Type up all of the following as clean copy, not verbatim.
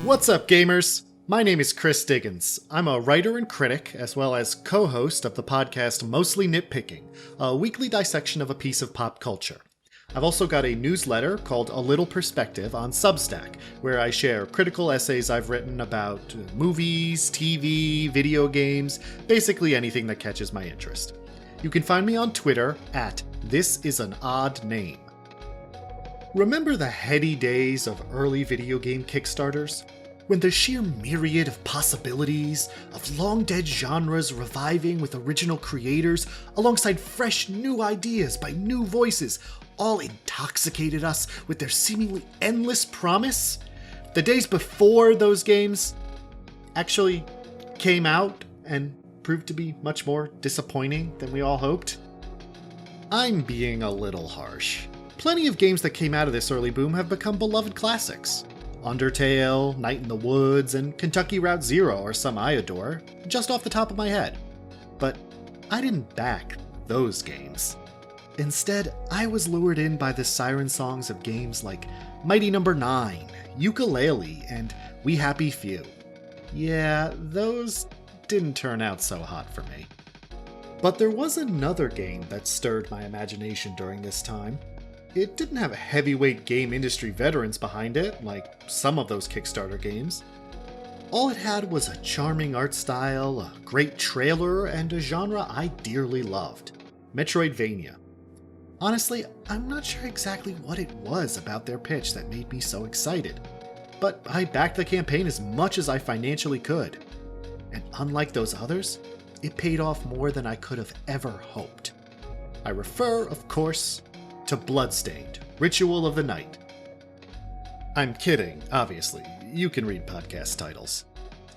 What's up, gamers? My name is Diggins. I'm a writer and critic, as well as co-host of the podcast Mostly Nitpicking, a weekly dissection of a piece of pop culture. I've also got a newsletter called A Little Perspective on Substack, where I share critical essays I've written about movies, TV, video games, basically anything that catches my interest. You can find me on Twitter at ThisIsAnOddName. Remember the heady days of early video game Kickstarters? When the sheer myriad of possibilities, of long-dead genres reviving with original creators, alongside fresh new ideas by new voices, all intoxicated us with their seemingly endless promise? The days before those games actually came out and proved to be much more disappointing than we all hoped? I'm being a little harsh. Plenty of games that came out of this early boom have become beloved classics. Undertale, Night in the Woods, and Kentucky Route Zero are some I adore, just off the top of my head. But I didn't back those games. Instead, I was lured in by the siren songs of games like Mighty No. 9, Yooka-Laylee, and We Happy Few. Yeah, those didn't turn out so hot for me. But there was another game that stirred my imagination during this time. It didn't have heavyweight game industry veterans behind it, like some of those Kickstarter games. All it had was a charming art style, a great trailer, and a genre I dearly loved: Metroidvania. Honestly, I'm not sure exactly what it was about their pitch that made me so excited, but I backed the campaign as much as I financially could. And unlike those others, it paid off more than I could have ever hoped. I refer, of course, to Bloodstained, Ritual of the Night. I'm kidding, obviously. You can read podcast titles.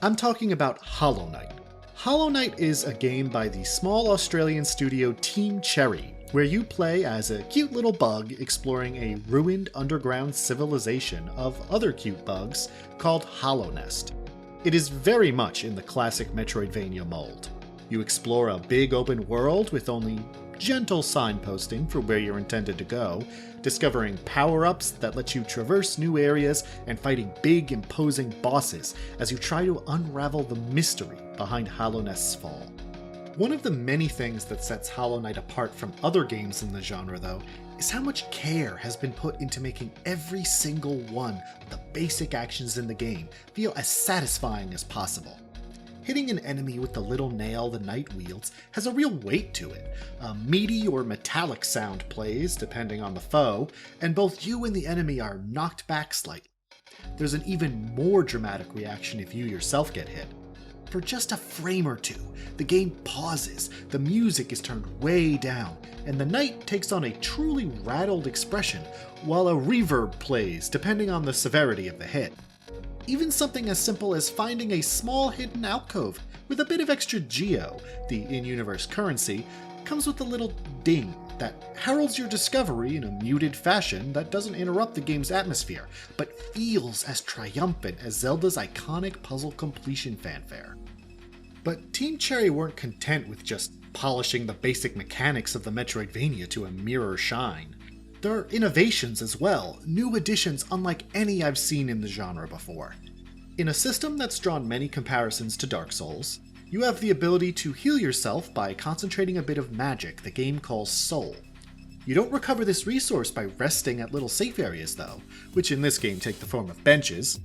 I'm talking about Hollow Knight. Hollow Knight is a game by the small Australian studio Team Cherry, where you play as a cute little bug exploring a ruined underground civilization of other cute bugs called Hallownest. It is very much in the classic Metroidvania mold. You explore a big open world with only gentle signposting for where you're intended to go, discovering power-ups that let you traverse new areas and fighting big, imposing bosses as you try to unravel the mystery behind Hallownest's fall. One of the many things that sets Hollow Knight apart from other games in the genre, though, is how much care has been put into making every single one of the basic actions in the game feel as satisfying as possible. Hitting an enemy with the little nail the knight wields has a real weight to it. A meaty or metallic sound plays, depending on the foe, and both you and the enemy are knocked back slightly. There's an even more dramatic reaction if you yourself get hit. For just a frame or two, the game pauses, the music is turned way down, and the knight takes on a truly rattled expression, while a reverb plays, depending on the severity of the hit. Even something as simple as finding a small hidden alcove with a bit of extra geo, the in-universe currency, comes with a little ding that heralds your discovery in a muted fashion that doesn't interrupt the game's atmosphere, but feels as triumphant as Zelda's iconic puzzle completion fanfare. But Team Cherry weren't content with just polishing the basic mechanics of the Metroidvania to a mirror shine. There are innovations as well, new additions unlike any I've seen in the genre before. In a system that's drawn many comparisons to Dark Souls, you have the ability to heal yourself by concentrating a bit of magic the game calls Soul. You don't recover this resource by resting at little safe areas though, which in this game take the form of benches.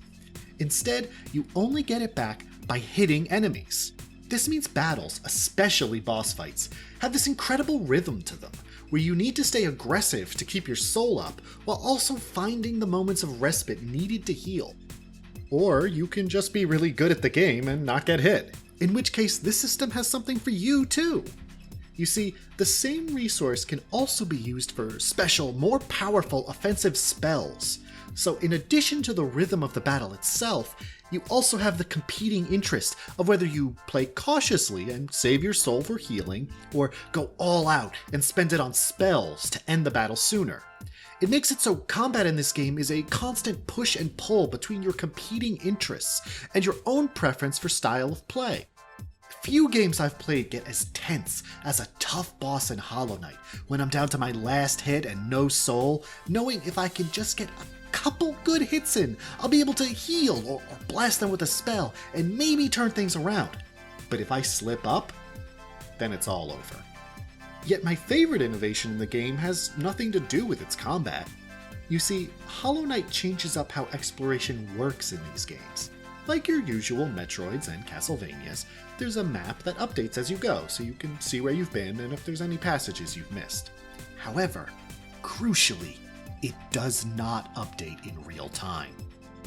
Instead, you only get it back by hitting enemies. This means battles, especially boss fights, have this incredible rhythm to them, where you need to stay aggressive to keep your soul up, while also finding the moments of respite needed to heal. Or you can just be really good at the game and not get hit, in which case this system has something for you too. You see, the same resource can also be used for special, more powerful offensive spells. So in addition to the rhythm of the battle itself, you also have the competing interest of whether you play cautiously and save your soul for healing, or go all out and spend it on spells to end the battle sooner. It makes it so combat in this game is a constant push and pull between your competing interests and your own preference for style of play. Few games I've played get as tense as a tough boss in Hollow Knight when I'm down to my last hit and no soul, knowing if I can just get a couple good hits in, I'll be able to heal or blast them with a spell and maybe turn things around. But if I slip up, then it's all over. Yet my favorite innovation in the game has nothing to do with its combat. You see, Hollow Knight changes up how exploration works in these games. Like your usual Metroids and Castlevanias, there's a map that updates as you go, so you can see where you've been and if there's any passages you've missed. However, crucially, it does not update in real time.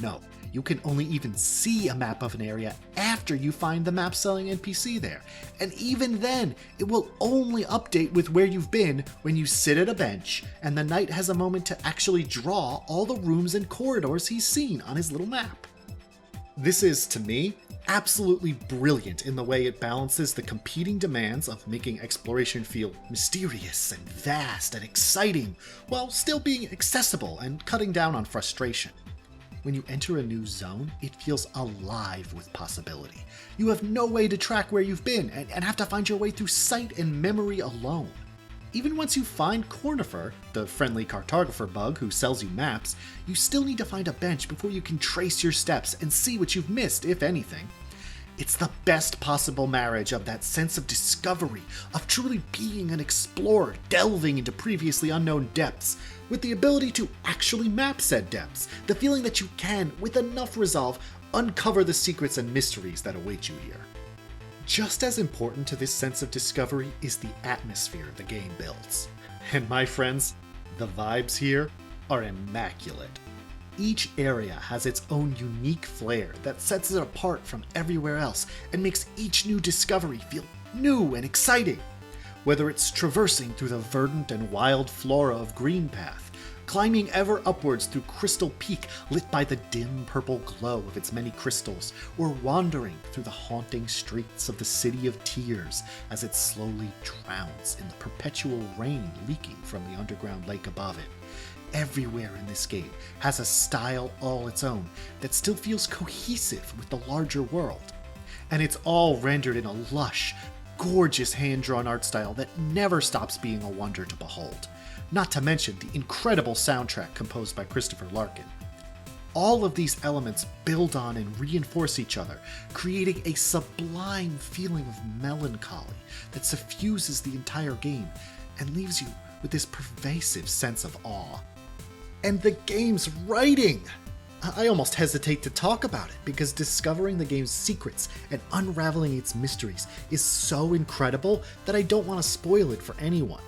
No, you can only even see a map of an area after you find the map-selling NPC there, and even then, it will only update with where you've been when you sit at a bench and the knight has a moment to actually draw all the rooms and corridors he's seen on his little map. This is, to me, absolutely brilliant in the way it balances the competing demands of making exploration feel mysterious and vast and exciting, while still being accessible and cutting down on frustration. When you enter a new zone, it feels alive with possibility. You have no way to track where you've been and have to find your way through sight and memory alone. Even once you find Cornifer, the friendly cartographer bug who sells you maps, you still need to find a bench before you can trace your steps and see what you've missed, if anything. It's the best possible marriage of that sense of discovery, of truly being an explorer, delving into previously unknown depths, with the ability to actually map said depths, the feeling that you can, with enough resolve, uncover the secrets and mysteries that await you here. Just as important to this sense of discovery is the atmosphere the game builds. And my friends, the vibes here are immaculate. Each area has its own unique flair that sets it apart from everywhere else and makes each new discovery feel new and exciting. Whether it's traversing through the verdant and wild flora of Greenpath, climbing ever upwards through Crystal Peak lit by the dim purple glow of its many crystals, or wandering through the haunting streets of the City of Tears as it slowly drowns in the perpetual rain leaking from the underground lake above it. Everywhere in this game has a style all its own that still feels cohesive with the larger world. And it's all rendered in a lush, gorgeous hand-drawn art style that never stops being a wonder to behold. Not to mention the incredible soundtrack composed by Christopher Larkin. All of these elements build on and reinforce each other, creating a sublime feeling of melancholy that suffuses the entire game and leaves you with this pervasive sense of awe. And the game's writing! I almost hesitate to talk about it because discovering the game's secrets and unraveling its mysteries is so incredible that I don't want to spoil it for anyone.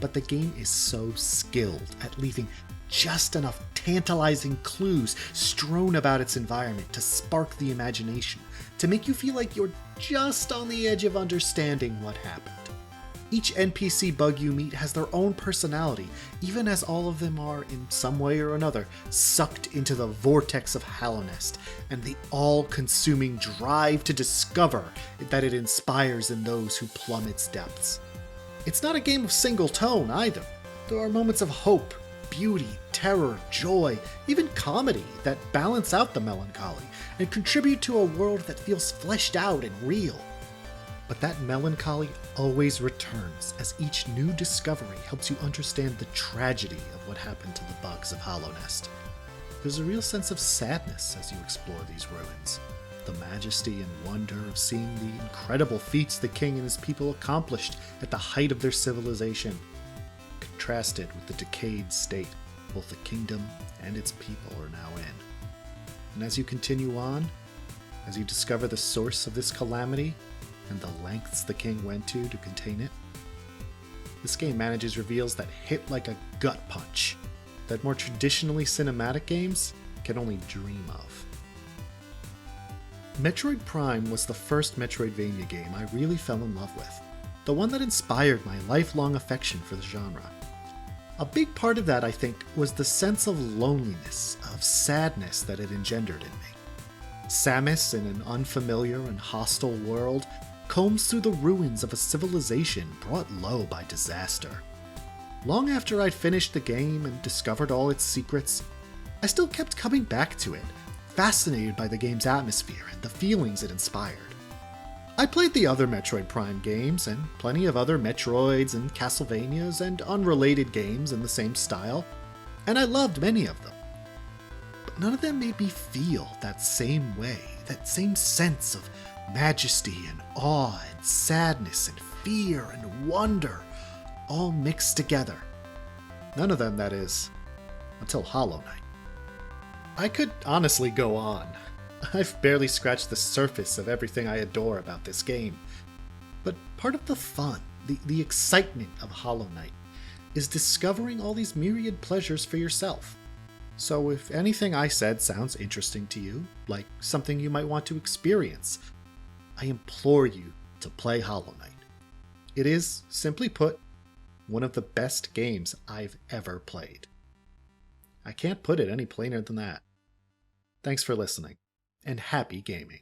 But the game is so skilled at leaving just enough tantalizing clues strewn about its environment to spark the imagination, to make you feel like you're just on the edge of understanding what happened. Each NPC bug you meet has their own personality, even as all of them are, in some way or another, sucked into the vortex of Hallownest, and the all-consuming drive to discover that it inspires in those who plumb its depths. It's not a game of single tone either. There are moments of hope, beauty, terror, joy, even comedy that balance out the melancholy and contribute to a world that feels fleshed out and real. But that melancholy always returns as each new discovery helps you understand the tragedy of what happened to the bugs of Hallownest. There's a real sense of sadness as you explore these ruins. The majesty and wonder of seeing the incredible feats the king and his people accomplished at the height of their civilization, contrasted with the decayed state both the kingdom and its people are now in. And as you continue on, as you discover the source of this calamity and the lengths the king went to contain it, this game manages reveals that hit like a gut punch that more traditionally cinematic games can only dream of. Metroid Prime was the first Metroidvania game I really fell in love with, the one that inspired my lifelong affection for the genre. A big part of that, I think, was the sense of loneliness, of sadness that it engendered in me. Samus, in an unfamiliar and hostile world, combs through the ruins of a civilization brought low by disaster. Long after I'd finished the game and discovered all its secrets, I still kept coming back to it, fascinated by the game's atmosphere and the feelings it inspired. I played the other Metroid Prime games, and plenty of other Metroids and Castlevanias and unrelated games in the same style, and I loved many of them. but none of them made me feel that same way, that same sense of majesty and awe and sadness and fear and wonder, all mixed together. None of them, that is, until Hollow Knight. I could honestly go on. I've barely scratched the surface of everything I adore about this game. But part of the fun, the excitement of Hollow Knight, is discovering all these myriad pleasures for yourself. So if anything I said sounds interesting to you, like something you might want to experience, I implore you to play Hollow Knight. It is, simply put, one of the best games I've ever played. I can't put it any plainer than that. Thanks for listening, and happy gaming.